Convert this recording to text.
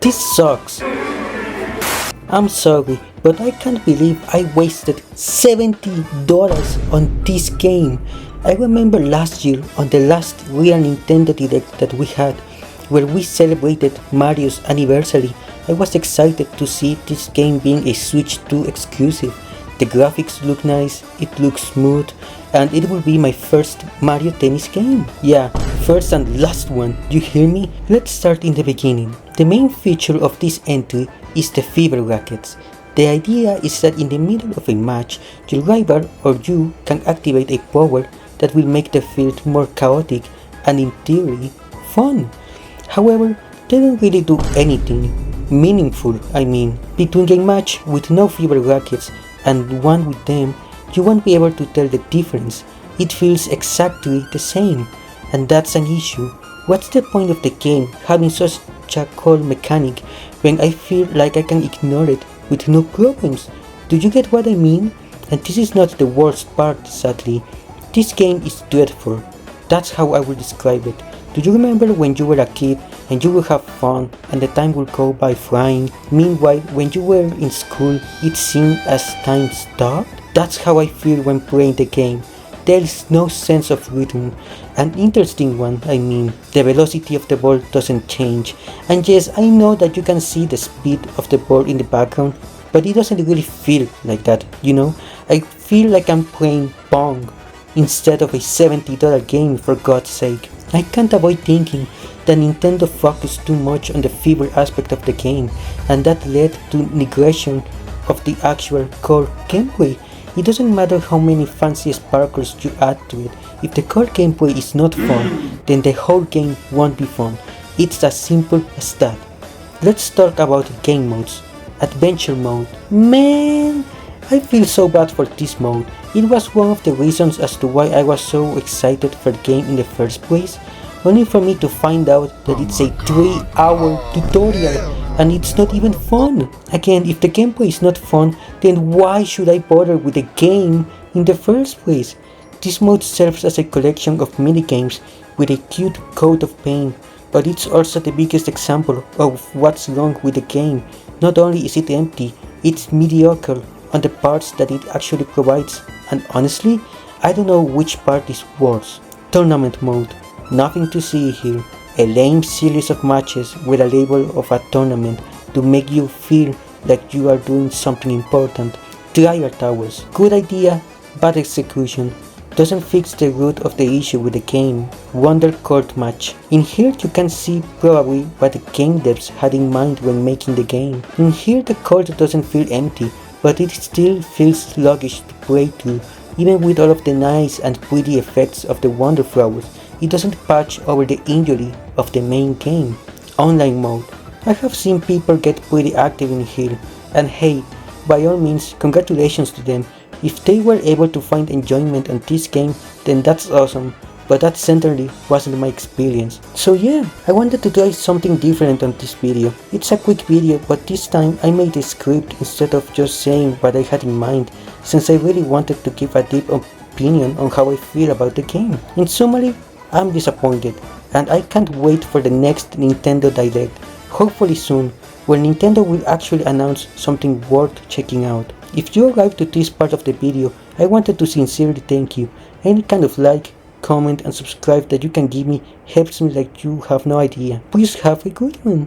This sucks. I'm sorry, but I can't believe I wasted $70 on this game. I remember last year on the last real Nintendo Direct that we had, where we celebrated Mario's anniversary, I was excited to see this game being a Switch 2 exclusive. The graphics look nice, it looks smooth, and it will be my first Mario Tennis game. Yeah, first and last one, you hear me? Let's start in the beginning. The main feature of this entry is the fever rackets. The idea is that in the middle of a match, your rival or you can activate a power that will make the field more chaotic and in theory, fun. However, they don't really do anything meaningful, Between a match with no fever rackets and one with them, you won't be able to tell the difference. It feels exactly the same, and that's an issue. What's the point of the game having such a cool mechanic when I feel like I can ignore it with no problems? Do you get what I mean? And this is not the worst part, sadly. This game is dreadful. That's how I would describe it. Do you remember when you were a kid and you would have fun and the time would go by flying? Meanwhile, when you were in school, it seemed as time stopped? That's how I feel when playing the game. There is no sense of rhythm. An interesting one, The velocity of the ball doesn't change. And yes, I know that you can see the speed of the ball in the background, but it doesn't really feel like that, I feel like I'm playing Pong instead of a $70 game, for God's sake. I can't avoid thinking that Nintendo focused too much on the fever aspect of the game, and that led to negation of the actual core gameplay. It doesn't matter how many fancy sparkles you add to it. If the core gameplay is not fun, then the whole game won't be fun. It's as simple as that. Let's talk about game modes. Adventure mode. Man, I feel so bad for this mode. It was one of the reasons as to why I was so excited for the game in the first place, only for me to find out that it's a 3-hour tutorial and it's not even fun. Again, if the gameplay is not fun, then why should I bother with the game in the first place? This mode serves as a collection of minigames with a cute coat of paint, but it's also the biggest example of what's wrong with the game. Not only is it empty, it's mediocre on the parts that it actually provides, and honestly, I don't know which part is worse. Tournament mode. Nothing to see here. A lame series of matches with a label of a tournament to make you feel like you are doing something important. Trial towers. Good idea, bad execution. Doesn't fix the root of the issue with the game. Wonder court match. In here you can see probably what the game devs had in mind when making the game. In here the court doesn't feel empty, but it still feels sluggish to play through. Even with all of the nice and pretty effects of the Wonder Flowers, it doesn't patch over the injury of the main game. Online mode. I have seen people get pretty active in here, and hey, by all means, congratulations to them. If they were able to find enjoyment on this game, then that's awesome, but that certainly wasn't my experience. So yeah, I wanted to try something different on this video. It's a quick video, but this time I made a script instead of just saying what I had in mind, since I really wanted to give a deep opinion on how I feel about the game. In summary, I'm disappointed, and I can't wait for the next Nintendo Direct, hopefully soon, where Nintendo will actually announce something worth checking out. If you arrived to this part of the video, I wanted to sincerely thank you. Any kind of like, comment and subscribe that you can give me helps me like you have no idea. Please have a good one.